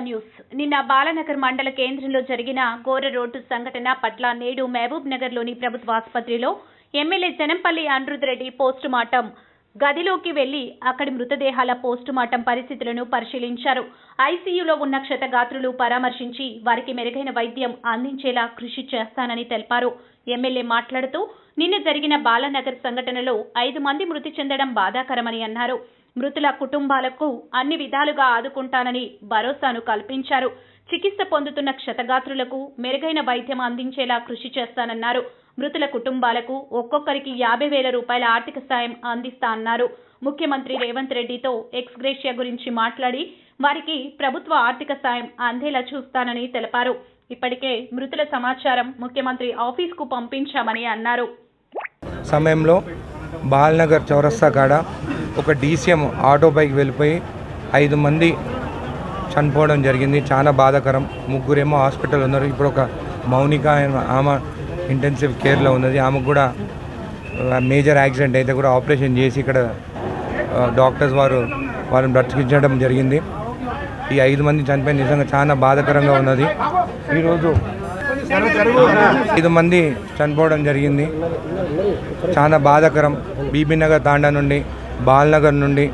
News. నిన్న బాలానగర్ మండల కేంద్రంలో జరిగిన ఘోర రోడ్డు సంఘటన పట్ల నేడు మహబూబ్ నగర్లోని ప్రభుత్వ ఆసుపత్రిలో ఎమ్మెల్యే జనంపల్లి అనిరుద్ రెడ్డి పోస్టుమార్టం గదిలోకి వెళ్లి అక్కడి మృతదేహాల పోస్టుమార్టం పరిస్థితులను పరిశీలించారు. ఐసీయూలో ఉన్న క్షతగాత్రులు పరామర్శించి వారికి మెరుగైన వైద్యం అందించేలా కృషి చేస్తానని తెలిపారు. ఎమ్మెల్యే మాట్లాడుతూ నిన్న జరిగిన బాలానగర్ సంఘటనలో 5 మంది మృతి చెందడం బాధాకరమని అన్నారు. మృతుల కుటుంబాలకు అన్ని విధాలుగా ఆదుకుంటానని భరోసాను కల్పించారు. చికిత్స పొందుతున్న క్షతగాత్రులకు మెరుగైన వైద్యం అందించేలా కృషి చేస్తానన్నారు. మృతుల కుటుంబాలకు ఒక్కొక్కరికి 50,000 రూపాయల ఆర్థిక సాయం అందిస్తా అన్నారు. ముఖ్యమంత్రి రేవంత్ రెడ్డితో ఎక్స్గ్రేషియా గురించి మాట్లాడి వారికి ప్రభుత్వ ఆర్థిక సాయం అందేలా చూస్తానని తెలిపారు. ఇప్పటికే మృతుల సమాచారం ముఖ్యమంత్రి ఆఫీస్కు పంపించామని అన్నారు. సమయంలో బాలనగర్ చౌరస్తా కాడ ఒక డీసీఎం ఆటో బైక్ వెళ్ళిపోయి 5 మంది చనిపోవడం జరిగింది. చాలా బాధాకరం. 3 ఏమో హాస్పిటల్ ఉన్నారు. ఇప్పుడు ఒక మౌనిక ఆమె ఇంటెన్సివ్ కేర్లో ఉన్నది. ఆమెకు కూడా మేజర్ యాక్సిడెంట్ అయితే కూడా ఆపరేషన్ చేసి ఇక్కడ డాక్టర్స్ వారిని బ్రతికించడం జరిగింది. ఈ 5 మంది చనిపోయిన నిజంగా చాలా బాధాకరంగా ఉన్నది. ఈరోజు 5 మంది చనిపోవడం జరిగింది. చాలా బాధాకరం. బీబీనగర్ తాండా నుండి, బాలనగర్ నుండి,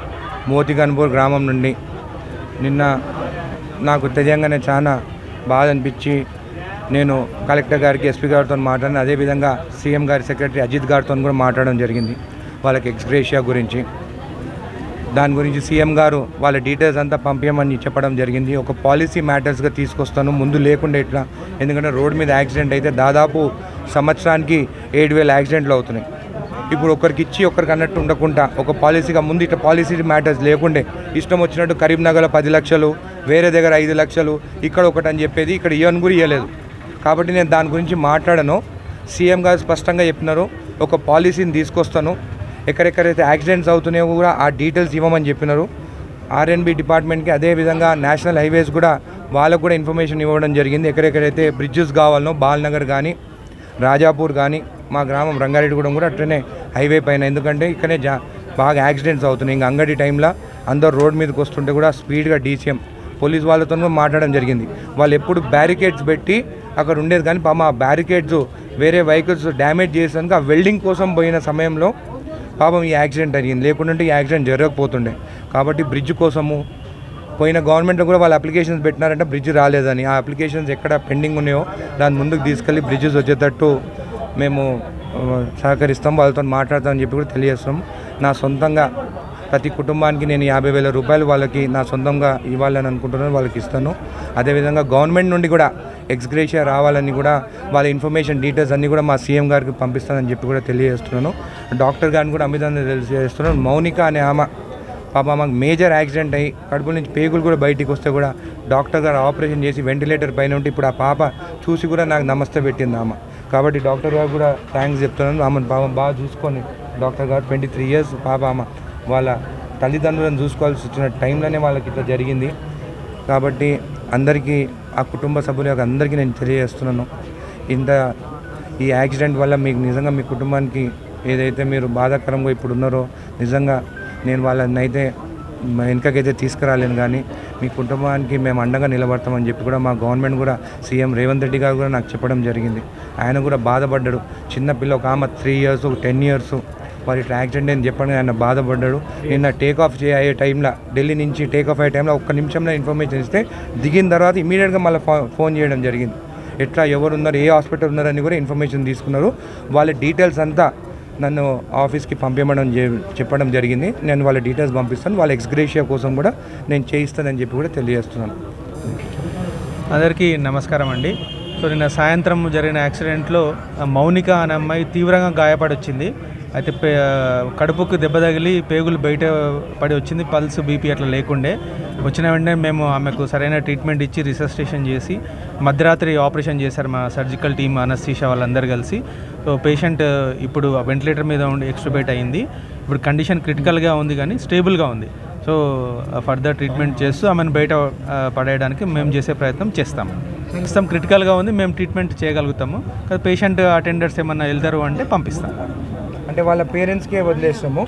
మోతిగన్పూర్ గ్రామం నుండి నిన్న నాకు తెలియంగానే చాలా బాధ అనిపించి నేను కలెక్టర్ గారికి, ఎస్పీ గారితో మాట్లాడిన, అదేవిధంగా సీఎం గారి సెక్రటరీ అజిత్ గారితో కూడా మాట్లాడడం జరిగింది వాళ్ళకి ఎక్స్గ్రేషియా గురించి. దాని గురించి సీఎం గారు వాళ్ళ డీటెయిల్స్ అంతా పంపించమని చెప్పడం జరిగింది. ఒక పాలసీ మ్యాటర్స్గా తీసుకొస్తాను, ముందు లేకుండా ఇట్లా. ఎందుకంటే రోడ్డు మీద యాక్సిడెంట్ అయితే దాదాపు సంవత్సరానికి 7,000 యాక్సిడెంట్లు అవుతున్నాయి. ఇప్పుడు ఒకరికి ఇచ్చి ఒకరికి అన్నట్టు ఉండకుండా ఒక పాలసీగా ముందు ఇట్లా పాలసీ మ్యాటర్స్ లేకుండే ఇష్టం వచ్చినట్టు కరీంనగర్లో 10 లక్షలు, వేరే దగ్గర 5 లక్షలు, ఇక్కడ ఒకటి అని చెప్పేది. ఇక్కడ ఇవన్నీ కూడా ఇవ్వలేదు. కాబట్టి నేను దాని గురించి మాట్లాడను. సీఎం గారు స్పష్టంగా చెప్పినారు, ఒక పాలసీని తీసుకొస్తాను, ఎక్కడెక్కడైతే యాక్సిడెంట్స్ అవుతున్నాయో కూడా ఆ డీటెయిల్స్ ఇవ్వమని చెప్పినారు. ఆర్ఎన్బి డిపార్ట్మెంట్కి, అదేవిధంగా నేషనల్ హైవేస్ కూడా వాళ్ళకు కూడా ఇన్ఫర్మేషన్ ఇవ్వడం జరిగింది. ఎక్కడెక్కడైతే బ్రిడ్జెస్ కావాలనో బాలనగర్ కానీ, రాజాపూర్ కానీ, మా గ్రామం రంగారెడ్డిగూడెం కూడా అట్లనే హైవే పైన. ఎందుకంటే ఇక్కడనే బాగా యాక్సిడెంట్స్ అవుతున్నాయి. ఇంకా అంగడి టైంలో అందరు రోడ్ మీదకి వస్తుంటే కూడా స్పీడ్గా డీసీఎం పోలీస్ వాళ్ళతో కూడా మాట్లాడడం జరిగింది. వాళ్ళు ఎప్పుడు బ్యారికేడ్స్ పెట్టి అక్కడ ఉండేది, కానీ పాపం ఆ బ్యారికేడ్స్ వేరే వెహికల్స్ డ్యామేజ్ చేసేందుకు ఆ వెల్డింగ్ కోసం పోయిన సమయంలో పాపం ఈ యాక్సిడెంట్ జరిగింది. లేకుంటే ఈ యాక్సిడెంట్ జరగకపోతుండే. కాబట్టి బ్రిడ్జ్ కోసము పోయిన గవర్నమెంట్లో కూడా వాళ్ళు అప్లికేషన్స్ పెట్టినారంటే బ్రిడ్జ్ రాలేదని. ఆ అప్లికేషన్స్ ఎక్కడ పెండింగ్ ఉన్నాయో దాన్ని ముందుకు తీసుకెళ్ళి బ్రిడ్జెస్ వచ్చేటట్టు మేము సహకరిస్తాం, వాళ్ళతో మాట్లాడతామని చెప్పి కూడా తెలియజేస్తాం. నా సొంతంగా ప్రతి కుటుంబానికి నేను 50,000 రూపాయలు వాళ్ళకి నా సొంతంగా ఇవ్వాలని అనుకుంటున్నాను, వాళ్ళకి ఇస్తాను. అదేవిధంగా గవర్నమెంట్ నుండి కూడా ఎక్స్గ్రేషియా రావాలని కూడా వాళ్ళ ఇన్ఫర్మేషన్ డీటెయిల్స్ అన్నీ కూడా మా సీఎం గారికి పంపిస్తానని చెప్పి కూడా తెలియజేస్తున్నాను. డాక్టర్ గారిని కూడా అమితంగా తెలియజేస్తున్నాను. మౌనిక అనే ఆమె ఆమెకు మేజర్ యాక్సిడెంట్ అయ్యి కడుపు నుంచి పేగులు కూడా బయటికి వస్తే కూడా డాక్టర్ గారు ఆపరేషన్ చేసి వెంటిలేటర్ పైన ఉంటే ఇప్పుడు ఆ పాప చూసి కూడా నాకు నమస్తే పెట్టింది ఆమె. కాబట్టి డాక్టర్ గారు కూడా థ్యాంక్స్ చెప్తున్నాను. ఆమెను పాపం బాగా చూసుకొని డాక్టర్ గారు 23 ఇయర్స్ పాప ఆమె వాళ్ళ తల్లిదండ్రులను చూసుకోవాల్సి వచ్చిన టైంలోనే వాళ్ళకి ఇట్లా జరిగింది. కాబట్టి అందరికీ, ఆ కుటుంబ సభ్యులకు అందరికీ నేను తెలియజేస్తున్నాను, ఈ యాక్సిడెంట్ వల్ల మీకు నిజంగా మీ కుటుంబానికి ఏదైతే మీరు బాధాకరంగా ఇప్పుడు ఉన్నారో నిజంగా నేను వాళ్ళని అయితే వెనుకకైతే తీసుకురాలేను, కానీ మీ కుటుంబానికి మేము అండగా నిలబడతామని చెప్పి కూడా మా గవర్నమెంట్ కూడా సీఎం రేవంత్ రెడ్డి గారు కూడా నాకు చెప్పడం జరిగింది. ఆయన కూడా బాధపడ్డాడు. చిన్నపిల్ల ఒక ఆమె 3 ఇయర్స్, 10 ఇయర్స్ వారి ఇట్లా యాక్సిడెంట్ అని చెప్పండి ఆయన బాధపడ్డాడు. నిన్న టేకాఫ్ అయ్యే టైంలో, ఢిల్లీ నుంచి టేకాఫ్ అయ్యే టైంలో 1 నిమిషంలో ఇన్ఫర్మేషన్ ఇస్తే దిగిన తర్వాత ఇమీడియట్గా మళ్ళీ ఫోన్ చేయడం జరిగింది. ఎట్లా ఎవరు ఉన్నారు, ఏ హాస్పిటల్ ఉన్నారని కూడా ఇన్ఫర్మేషన్ తీసుకున్నారు. వాళ్ళ డీటెయిల్స్ అంతా నన్ను ఆఫీస్కి పంపించడం చెప్పడం జరిగింది. నేను వాళ్ళ డీటెయిల్స్ పంపిస్తాను. వాళ్ళ ఎక్స్గ్రేషియా కోసం కూడా నేను చేయిస్తానని చెప్పి కూడా తెలియజేస్తున్నాను. అందరికీ నమస్కారం అండి. సో నిన్న సాయంత్రం జరిగిన యాక్సిడెంట్లో మౌనిక అనే అమ్మాయి తీవ్రంగా గాయపడి వచ్చింది. అయితే కడుపుకు దెబ్బ తగిలి పేగులు బయట పడి వచ్చింది. పల్స్, బీపీ అట్లా లేకుండే. వచ్చిన వెంటనే మేము ఆమెకు సరైన ట్రీట్మెంట్ ఇచ్చి రిసస్టేషన్ చేసి మధ్యరాత్రి ఆపరేషన్ చేశారు మా సర్జికల్ టీమ్, అనస్థీషియా వాళ్ళందరూ కలిసి. సో పేషెంట్ ఇప్పుడు వెంటిలేటర్ మీద ఉండి ఎక్స్ట్యూబేట్ అయింది. ఇప్పుడు కండిషన్ క్రిటికల్గా ఉంది కానీ స్టేబుల్గా ఉంది. సో ఫర్దర్ ట్రీట్మెంట్ చేస్తూ ఆమెను బయట పడేయడానికి మేము చేసే ప్రయత్నం చేస్తాము. ప్రస్తుతం క్రిటికల్గా ఉంది, మేము ట్రీట్మెంట్ చేయగలుగుతాము. పేషెంట్ అటెండర్స్ ఏమన్నా వెళ్తారు అంటే పంపిస్తాం. అంటే వాళ్ళ పేరెంట్స్కే వదిలేస్తాము.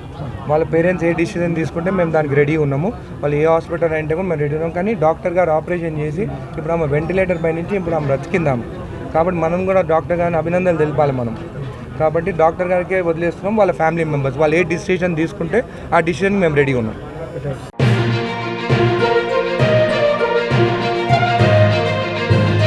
వాళ్ళ పేరెంట్స్ ఏ డిసిజన్ తీసుకుంటే మేము దానికి రెడీ ఉన్నాము. వాళ్ళు ఏ హాస్పిటల్ అంటే కూడా మేము రెడీ ఉన్నాం. కానీ డాక్టర్ గారు ఆపరేషన్ చేసి ఇప్పుడు ఆమె వెంటిలేటర్ పై నుంచి ఇప్పుడు ఆమె బ్రతికిందాం. కాబట్టి మనం కూడా డాక్టర్ గారిని అభినందనలు తెలిపాలి మనం. కాబట్టి డాక్టర్ గారికే వదిలేస్తున్నాం. వాళ్ళ ఫ్యామిలీ మెంబర్స్ వాళ్ళు ఏ డిసిజన్ తీసుకుంటే ఆ డిసిజన్కి మేము రెడీ ఉన్నాం.